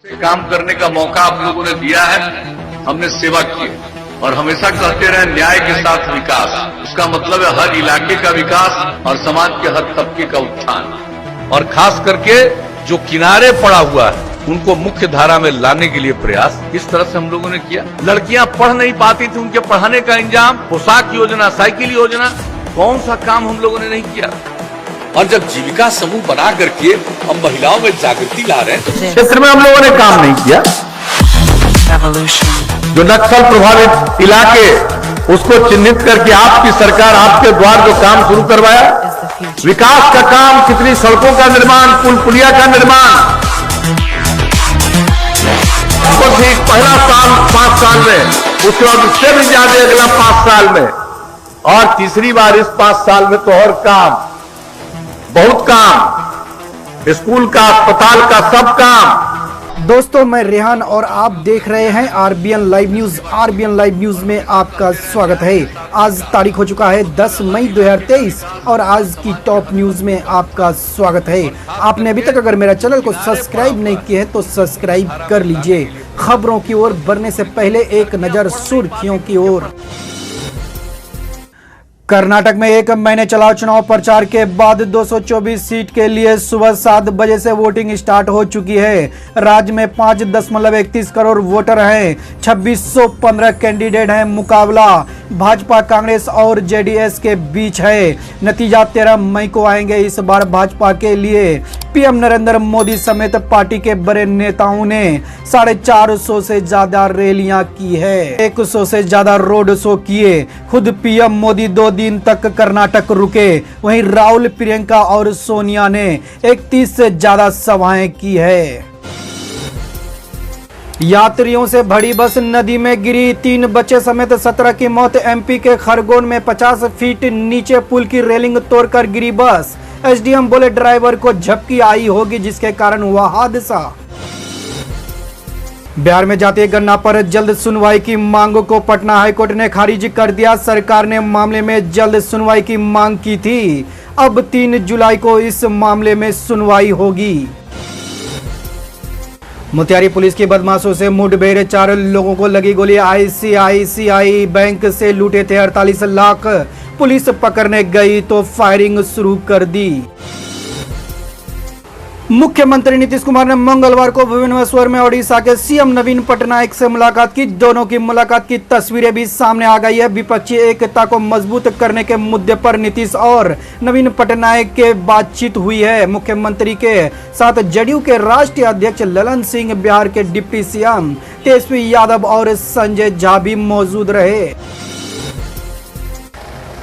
काम करने का मौका आप लोगों ने दिया है, हमने सेवा की और हमेशा कहते रहे न्याय के साथ विकास। उसका मतलब है हर इलाके का विकास और समाज के हर तबके का उत्थान, और खास करके जो किनारे पड़ा हुआ है उनको मुख्य धारा में लाने के लिए प्रयास इस तरह से हम लोगों ने किया। लड़कियां पढ़ नहीं पाती थी, उनके पढ़ाने का इंतजाम, पोशाक योजना, साइकिल योजना, कौन सा काम हम लोगों ने नहीं किया। और जब जीविका समूह बना करके हम महिलाओं में जागृति ला रहे हैं, क्षेत्र में हम लोगों ने काम नहीं किया। जो नक्सल प्रभावित इलाके उसको चिन्हित करके आपकी सरकार आपके द्वार जो काम शुरू करवाया, विकास का काम, कितनी सड़कों का निर्माण, पुल पुलिया का निर्माण, ठीक पहला साल 5 साल में, उसके बाद उससे भी ज्यादा अगला 5 साल में, और तीसरी बार इस 5 साल में तो और काम, बहुत काम, स्कूल का, अस्पताल का, सब काम। दोस्तों, मैं रेहान और आप देख रहे हैं RBN live news. RBN live news में आपका स्वागत है। आज तारीख हो चुका है 10 मई 2023 और आज की टॉप न्यूज में आपका स्वागत है। आपने अभी तक अगर मेरा चैनल को सब्सक्राइब नहीं किया है तो सब्सक्राइब कर लीजिए। खबरों की ओर बढ़ने से पहले एक नजर सुर्खियों की ओर। कर्नाटक में 1 महीने चला चुनाव प्रचार के बाद 224 सीट के लिए सुबह 7 बजे से वोटिंग स्टार्ट हो चुकी है। राज्य में 5.31 करोड़ वोटर हैं। 2615 कैंडिडेट हैं। मुकाबला भाजपा, कांग्रेस और जेडीएस के बीच है। नतीजा 13 मई को आएंगे। इस बार भाजपा के लिए पीएम नरेंद्र मोदी समेत पार्टी के बड़े नेताओं ने 450 से ज्यादा रैलियां की है। 100 से ज्यादा रोड शो किए। खुद पीएम मोदी 2 दिन तक कर्नाटक रुके। वहीं राहुल, प्रियंका और सोनिया ने 31 से ज्यादा सभाएं की है। यात्रियों से भरी बस नदी में गिरी, 3 बच्चे समेत 17 की मौत। एमपी के खरगोन में 50 फीट नीचे पुल की रेलिंग तोड़कर गिरी बस। एसडीएम बोले ड्राइवर को झपकी आई होगी जिसके कारण हुआ हादसा। बिहार में जातीय गणना पर जल्द सुनवाई की मांग को पटना हाईकोर्ट ने खारिज कर दिया। सरकार ने मामले में जल्द सुनवाई की मांग की थी। अब 3 जुलाई को इस मामले में सुनवाई होगी। मोतिहारी पुलिस की बदमाशों से मुठभेड़, 4 लोगों को लगी गोली। आईसीआईसीआई बैंक से लूटे थे 48 लाख। पुलिस पकड़ने गई तो फायरिंग शुरू कर दी। मुख्यमंत्री नीतीश कुमार ने मंगलवार को भुवनेश्वर में ओडिशा के सीएम नवीन पटनायक से मुलाकात की। दोनों की मुलाकात की तस्वीरें भी सामने आ गई है। विपक्षी एकता को मजबूत करने के मुद्दे पर नीतीश और नवीन पटनायक के बातचीत हुई है। मुख्यमंत्री के साथ जदयू के राष्ट्रीय अध्यक्ष ललन सिंह, बिहार के डिप्टी सीएम तेजस्वी यादव और संजय झा भी मौजूद रहे।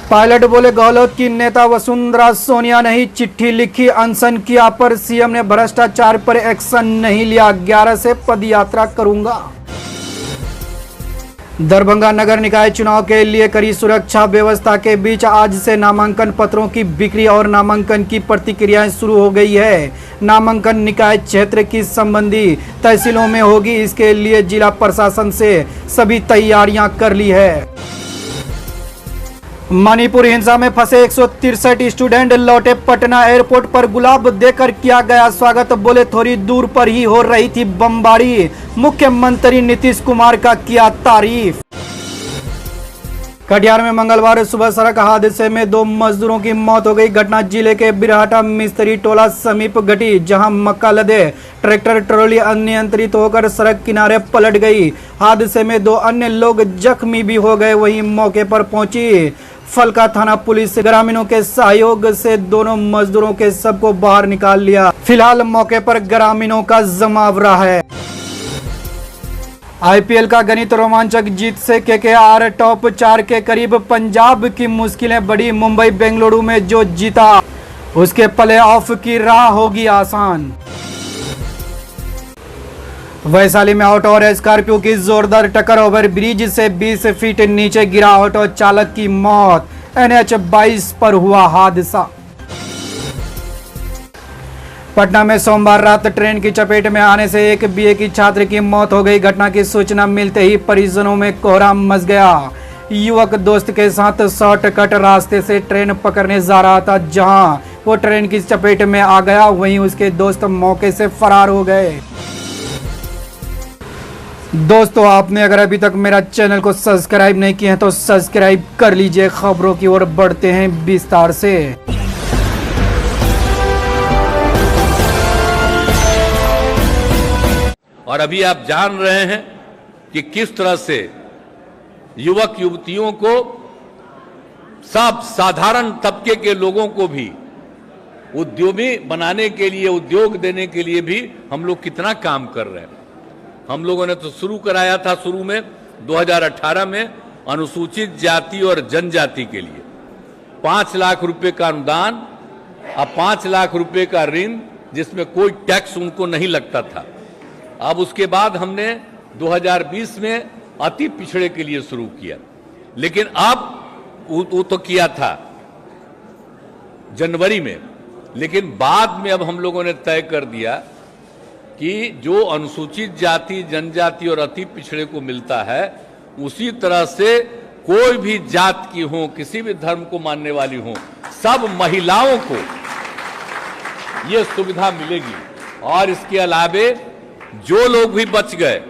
पायलट बोले गहलोत की नेता वसुंधरा सोनिया नहीं चिट्ठी लिखी, अनशन किया पर सीएम ने भ्रष्टाचार पर एक्शन नहीं लिया। 11 से पदयात्रा करूंगा। दरभंगा नगर निकाय चुनाव के लिए कड़ी सुरक्षा व्यवस्था के बीच आज से नामांकन पत्रों की बिक्री और नामांकन की प्रक्रियाएं शुरू हो गई है। नामांकन निकाय क्षेत्र की संबंधी तहसीलों में होगी। इसके लिए जिला प्रशासन से सभी तैयारियां कर ली है। मणिपुर हिंसा में फंसे 163 स्टूडेंट लौटे। पटना एयरपोर्ट पर गुलाब देकर किया गया स्वागत। बोले थोड़ी दूर पर ही हो रही थी बमबारी। मुख्यमंत्री नीतीश कुमार का किया तारीफ। कटिहार में मंगलवार सुबह सड़क हादसे में 2 मजदूरों की मौत हो गई। घटना जिले के बिरहाटा मिस्त्री टोला समीप घटी, जहां मक्का लदे ट्रैक्टर ट्रॉली अनियंत्रित होकर सड़क किनारे पलट गई। हादसे में 2 अन्य लोग जख्मी भी हो गए। वहीं मौके पर पहुंची फलका थाना पुलिस ग्रामीणों के सहयोग से दोनों मजदूरों के शव को बाहर निकाल लिया। फिलहाल मौके पर ग्रामीणों का जमावड़ा है। आईपीएल का गणित रोमांचक जीत से केकेआर टॉप 4 के करीब। पंजाब की मुश्किलें बढ़ी। मुंबई बेंगलुरु में जो जीता उसके प्ले ऑफ की राह होगी आसान। वैशाली में ऑटो और स्कॉर्पियो की जोरदार टक्कर। ओवरब्रिज से 20 फीट नीचे गिरा ऑटो चालक की मौत। NH 22 पर हुआ हादसा। पटना में सोमवार रात ट्रेन की चपेट में आने से एक बीए की छात्र की मौत हो गई। घटना की सूचना मिलते ही परिजनों में कोहराम मच गया। युवक दोस्त के साथ शॉर्टकट रास्ते से ट्रेन पकड़ने जा रहा था, जहां वो ट्रेन की चपेट में आ गया। वहीं उसके दोस्त मौके से फरार हो गए। दोस्तों, आपने अगर अभी तक मेरा चैनल को सब्सक्राइब नहीं किया है तो सब्सक्राइब कर लीजिए। खबरों की ओर बढ़ते हैं विस्तार से। और अभी आप जान रहे हैं कि किस तरह से युवक युवतियों को, सब साधारण तबके के लोगों को भी उद्यमी बनाने के लिए, उद्योग देने के लिए भी हम लोग कितना काम कर रहे हैं। हम लोगों ने तो शुरू कराया था, शुरू में 2018 में अनुसूचित जाति और जनजाति के लिए 5 लाख रुपए का अनुदान, अब 5 लाख रुपए का ऋण, जिसमें कोई टैक्स उनको नहीं लगता था। अब उसके बाद हमने 2020 में अति पिछड़े के लिए शुरू किया, लेकिन अब वो तो किया था जनवरी में, लेकिन बाद में अब हम लोगों ने तय कर दिया कि जो अनुसूचित जाति, जनजाति और अति पिछड़े को मिलता है, उसी तरह से कोई भी जात की हो, किसी भी धर्म को मानने वाली हो, सब महिलाओं को यह सुविधा मिलेगी। और इसके अलावे जो लोग भी बच गए,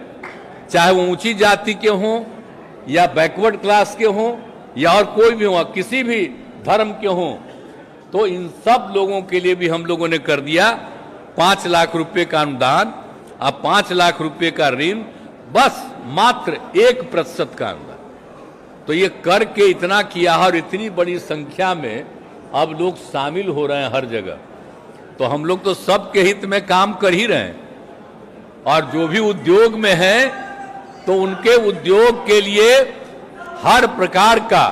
चाहे वो ऊंची जाति के हों या बैकवर्ड क्लास के हों या और कोई भी हो, किसी भी धर्म के हों, तो इन सब लोगों के लिए भी हम लोगों ने कर दिया 5 लाख रुपए का अनुदान, अब 5 लाख रुपए का ऋण, बस मात्र 1% का अनुदान। तो ये करके इतना किया और इतनी बड़ी संख्या में अब लोग शामिल हो रहे हैं हर जगह। तो हम लोग तो सबके हित में काम कर ही रहे हैं। और जो भी उद्योग में है, तो उनके उद्योग के लिए हर प्रकार का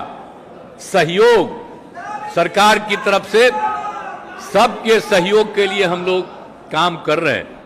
सहयोग सरकार की तरफ से, सबके सहयोग के लिए हम लोग काम कर रहे हैं।